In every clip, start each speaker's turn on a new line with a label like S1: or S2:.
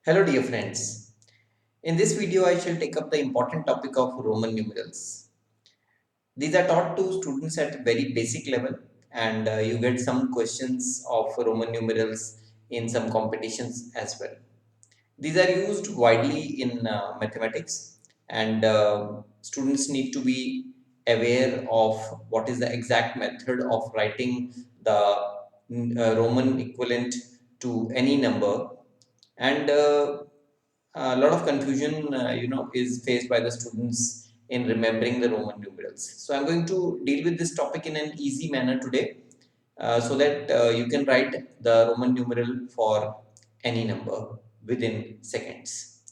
S1: Hello dear friends. In this video I shall take up the important topic of Roman numerals. These are taught to students at very basic level and you get some questions of Roman numerals in some competitions as well. These are used widely in mathematics and students need to be aware of what is the exact method of writing the Roman equivalent to any number, and a lot of confusion is faced by the students in remembering the Roman numerals. So I'm going to deal with this topic in an easy manner today, so that you can write the Roman numeral for any number within seconds.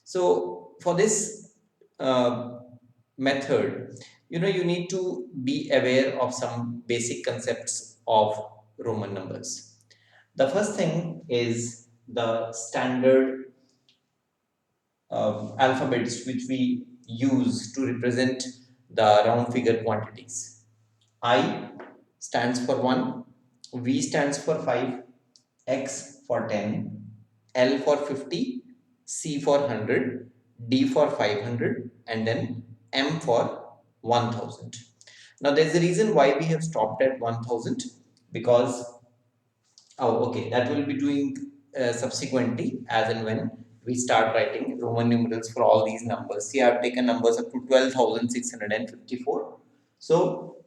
S1: So for this uh, method, you need to be aware of some basic concepts of Roman numbers. The first thing is the standard alphabets which we use to represent the round figure quantities. I stands for 1, V stands for 5, X for 10, L for 50, C for 100, D for 500, and then M for 1000. Now there's a reason why we have stopped at 1000, because okay, that will be doing subsequently as and when we start writing Roman numerals for all these numbers. See, I've taken numbers up to 12,654. So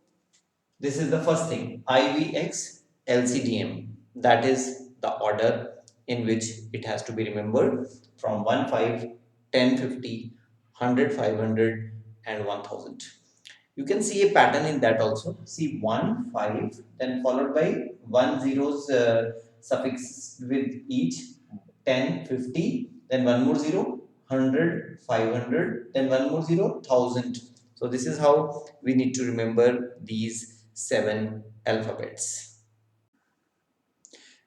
S1: this is the first thing, IVX LCDM. That is the order in which it has to be remembered from 1, 5, 10, 50, 100, 500, and 1000. You can see a pattern in that also. See 1, 5, then followed by 1 zeros suffix with each, 10, 50, then one more zero, 100, 500, then one more zero, 1000. So this is how we need to remember these 7 alphabets.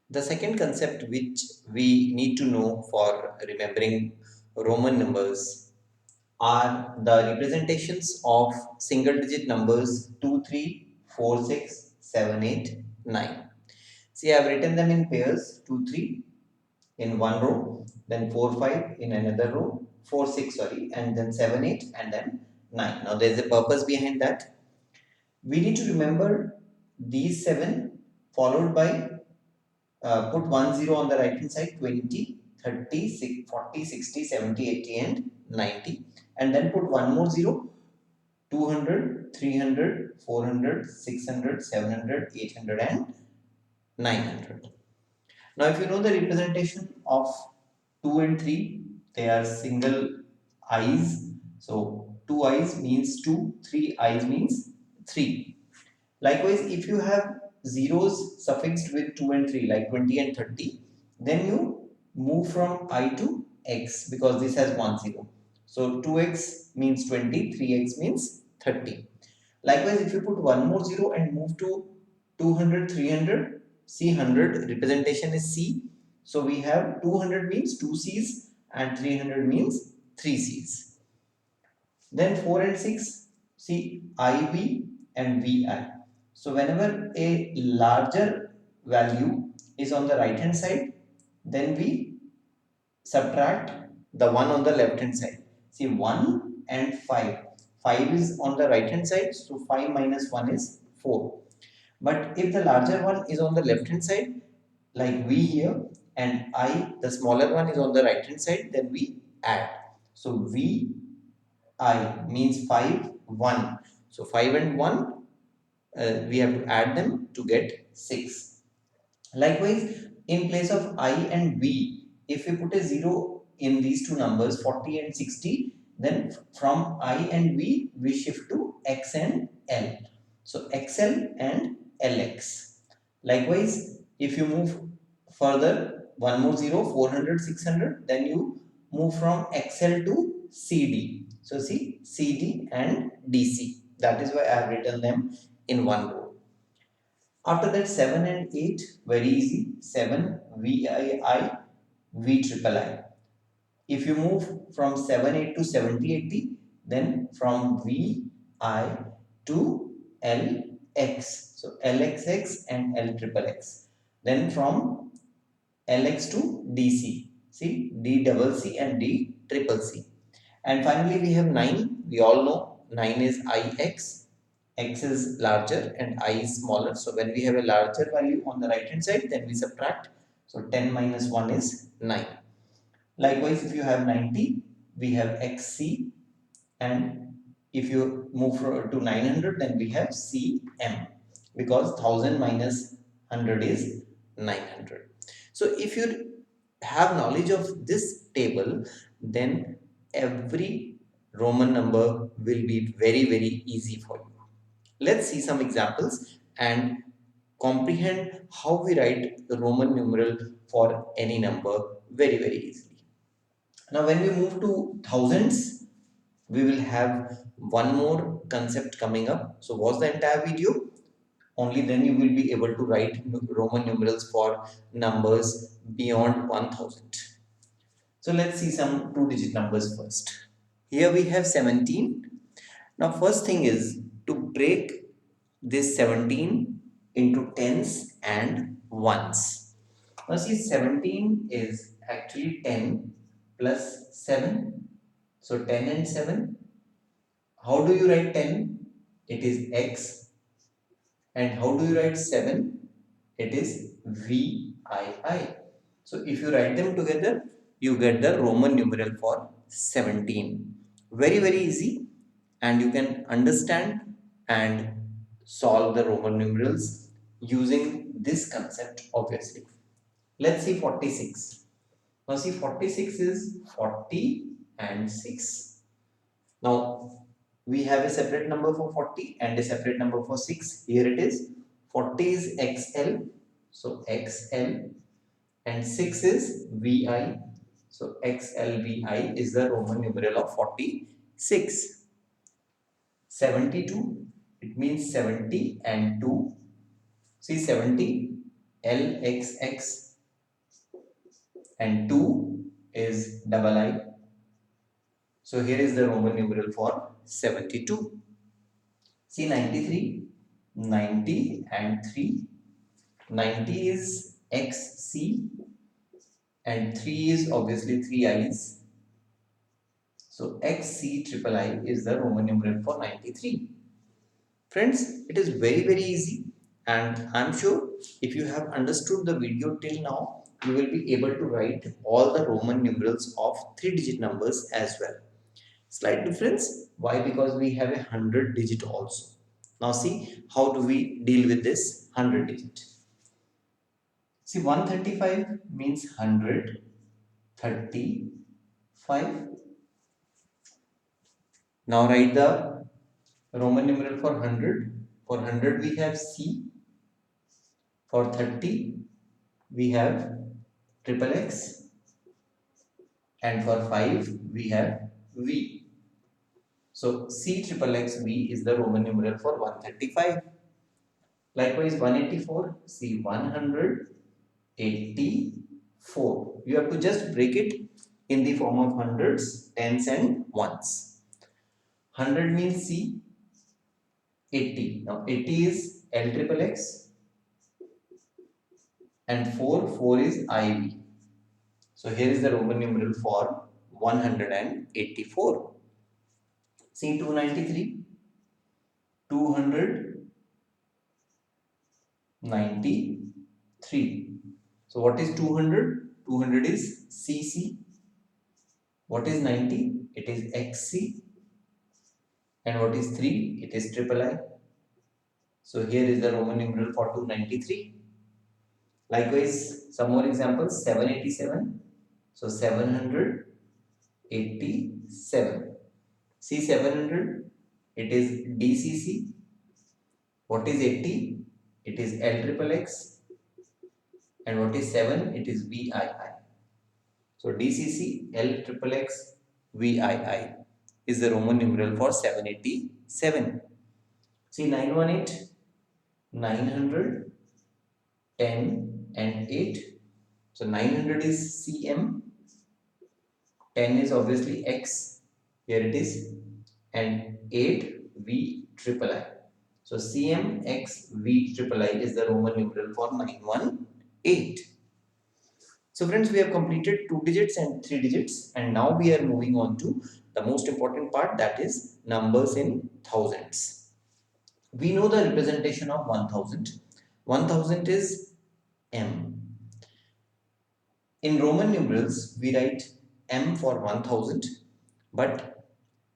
S1: The second concept which we need to know for remembering Roman numbers are the representations of single digit numbers 2, 3, 4, 6, 7, 8, 9. See, I have written them in pairs 2, 3 in one row, then 4, 5 in another row, 4, 6, sorry, and then 7, 8, and then 9. Now, there is a purpose behind that. We need to remember these 7 followed by put 1 0 on the right hand side, 20, 30, 40, 60, 70, 80, and 90, and then put one more 0, 200, 300, 400, 600, 700, 800, and 900. Now, if you know the representation of 2 and 3, they are single i's. So, 2 i's means 2, 3 i's means 3. Likewise, if you have zeros suffixed with 2 and 3 like 20 and 30, then you move from I to x because this has 1 0. So 2x means 20, 3x means 30. Likewise, if you put one more 0 and move to 200, 300, see 100 representation is C. So we have 200 means 2 C's and 300 means 3 C's. Then 4 and 6, see IV and VI. So whenever a larger value is on the right hand side, then we subtract the one on the left hand side. See 1 and 5. 5 is on the right hand side, so 5 minus 1 is 4. But if the larger one is on the left hand side, like V here, and I, the smaller one, is on the right hand side, then we add. So V I means 5, 1. So 5 and 1, we have to add them to get 6. Likewise, in place of I and V, if we put a 0 in these two numbers, 40 and 60, then from I and V, we shift to X and L. So XL and LX. Likewise, if you move further, one more 0, 400, 600, then you move from XL to CD. So see CD and DC. That is why I have written them in one row. After that 7 and 8, very easy. 7 VII, V triple I. If you move from 7 8 to 70 80, then from VI to LX. So LXX and L triple X. Then from LX to DC. See, D double C and D triple C. And finally we have 9. We all know 9 is IX. X is larger and I is smaller. So when we have a larger value on the right hand side, then we subtract. So 10 minus 1 is 9. Likewise, if you have 90, we have XC, and if you move to 900, then we have CM, because 1000 minus 100 is 900. So if you have knowledge of this table, then every Roman number will be very easy for you. Let's see some examples and comprehend how we write the Roman numeral for any number very easily. Now when we move to thousands, we will have one more concept coming up. So watch the entire video. Only then you will be able to write Roman numerals for numbers beyond 1000. So let's see some two-digit numbers first. Here we have 17. Now first thing is to break this 17 into tens and ones. Now see, 17 is actually 10 plus 7. So 10 and 7. How do you write 10? It is x. And how do you write 7? It is VII. So if you write them together, you get the Roman numeral for 17. Very easy, and you can understand and solve the Roman numerals using this concept, obviously. Let's see 46. Now see, 46 is 40 and 6. Now we have a separate number for 40 and a separate number for 6. Here it is. 40 is XL, so XL, and 6 is VI. So XLVI is the Roman numeral of 46. 72, it means 70 and 2. See, 70, LXX, and 2 is double I. So here is the Roman numeral for 72. See, 93, 90 and 3. 90 is XC and 3 is obviously 3 I's. So XC triple I is the Roman numeral for 93. Friends, it is very easy, and I'm sure if you have understood the video till now, you will be able to write all the Roman numerals of 3-digit numbers as well. Slight difference. Why? Because we have a 100-digit also. Now see, how do we deal with this 100-digit? See, 135 means 135. Now write the Roman numeral for 100. For 100 we have C. For 30 we have triple X. And for 5 we have V. So C triple X V is the Roman numeral for 135. Likewise 184, C 184. You have to just break it in the form of hundreds, tens and ones. 100 means C. 80. Now 80 is L triple X. And 4 is IV. So here is the Roman numeral for 184. See, 293, 293. So what is 200? 200 is CC. What is 90? It is XC. And what is 3? It is triple I. So here is the Roman numeral for 293. Likewise, some more examples. 787. So 787. See, 700. It is DCC. What is 80? It is L triple X. And what is 7? It is VII. So DCC, L triple X, VII is the Roman numeral for 787. See, 918, 900, 10 and 8. So 900 is CM, 10 is obviously X, here it is, and 8 V triple I. So CM X V triple I is the Roman numeral for 918. So friends, we have completed 2 digits and 3 digits, and now we are moving on to the most important part, that is numbers in thousands. We know the representation of 1000. 1000 is M. In Roman numerals, we write M for 1000, but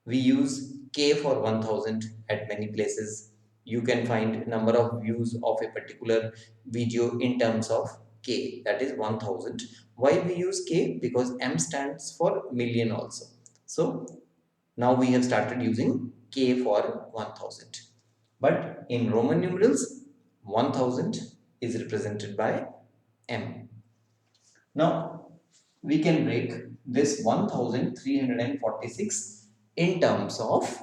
S1: we use K for 1000 at many places. You can find number of views of a particular video in terms of K, that is 1000. Why we use K? Because M stands for million also. So now we have started using K for 1000. But in Roman numerals, 1000 is represented by M. Now we can break this 1346 in terms of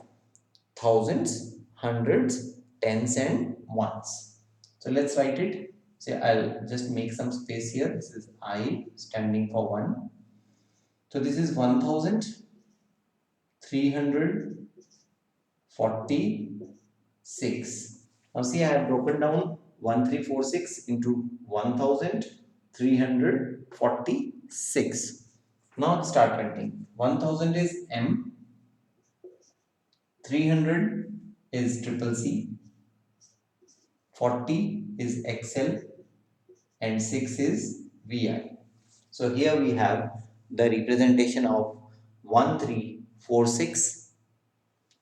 S1: thousands, hundreds, tens, and ones. So let's write it. Say I'll just make some space here. This is I standing for 1. So this is 1346. Now see, I have broken down 1346 into 1346. Now start writing. 1000 is M, 300 is triple C, 40 is XL, and 6 is VI. So here we have the representation of 1346.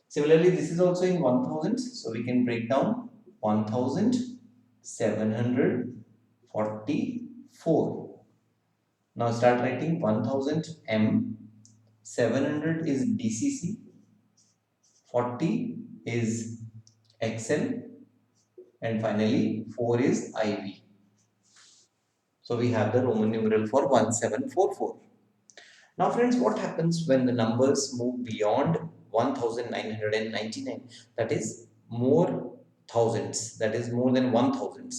S1: Similarly, this is also in 1000s, so we can break down 1744. Now start writing 1000 M, 700 is DCC, 40 is XL, and finally 4 is IV. So we have the Roman numeral for 1744. Now friends, what happens when the numbers move beyond 1999? That is more thousands, that is more than 1000.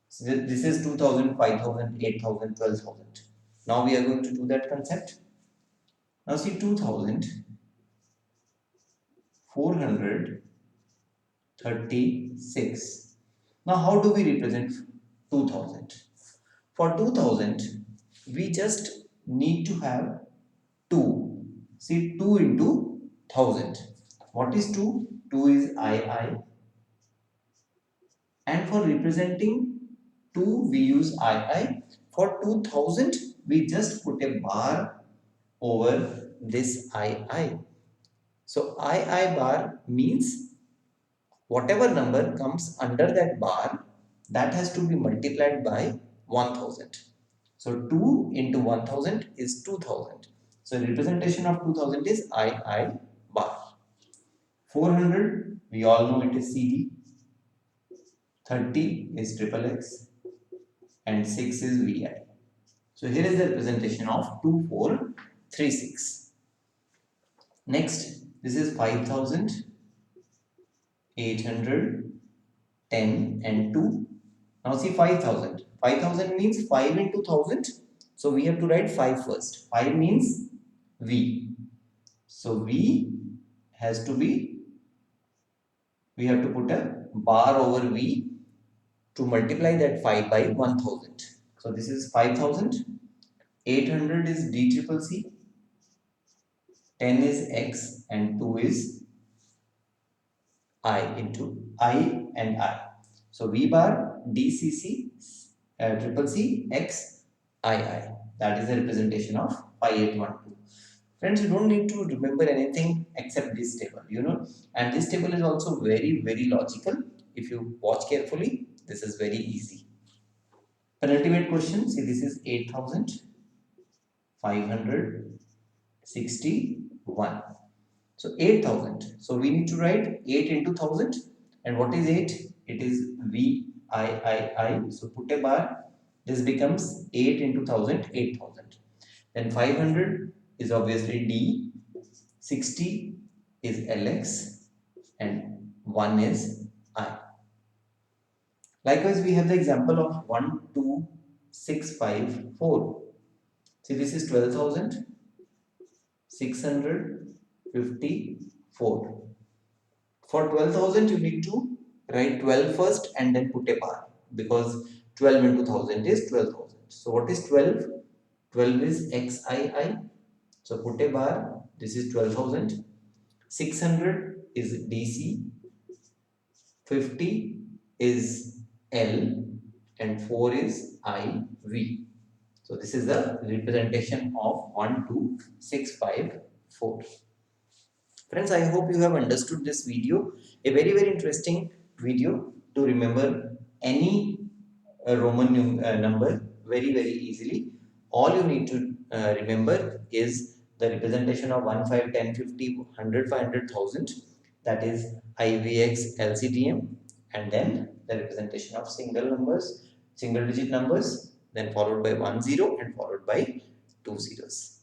S1: So this is 2000, 5000, 8000, 12,000. Now we are going to do that concept. Now see, 2436. Now how do we represent 2000? For 2000, we just need to have 2. See, 2 into 1000. What is 2? 2 is II. And for representing 2, we use II. For 2000, we just put a bar over this II. So II bar means whatever number comes under that bar, that has to be multiplied by 1000. So 2 into 1000 is 2000. So representation of 2000 is II bar. 400, we all know it is CD. 30 is triple X. And 6 is VI. So here is the representation of 2436. Next, this is 5000, 800, 10 and 2. Now see, 5000. 5000 means 5 into 1000. So we have to write 5 first. 5 means V. So V has to be, we have to put a bar over V to multiply that 5 by 1000. So this is 5000. 800 is D triple C. 10 is X and 2 is I into I and I. So V bar DCC triple C X II. That is the representation of 5812. Friends, you don't need to remember anything except this table, and this table is also very, very logical. If you watch carefully, this is very easy. Penultimate question, see, this is 8561. So 8000. So we need to write 8 into 1000. And what is 8? It is VIII. So put a bar. This becomes 8 into 1000, 8000. Then 500 is obviously D. 60 is LX. And 1 is I. Likewise, we have the example of 12654. See, this is 12,654. For 12,000, you need to write 12 first and then put a bar, because 12 into 1000 is 12,000. So what is 12? 12 is XII. So put a bar. This is 12,000. 600 is DC. 50 is L. And 4 is IV. So this is the representation of 12654. Friends, I hope you have understood this video. A very interesting video to remember any Roman number very easily. All you need to remember is the representation of 1, 5, 10, 50, 100, 500, 1000. That is IVX LCDM, and then the representation of single numbers, single digit numbers, then followed by 1 0 and followed by 2 zeros.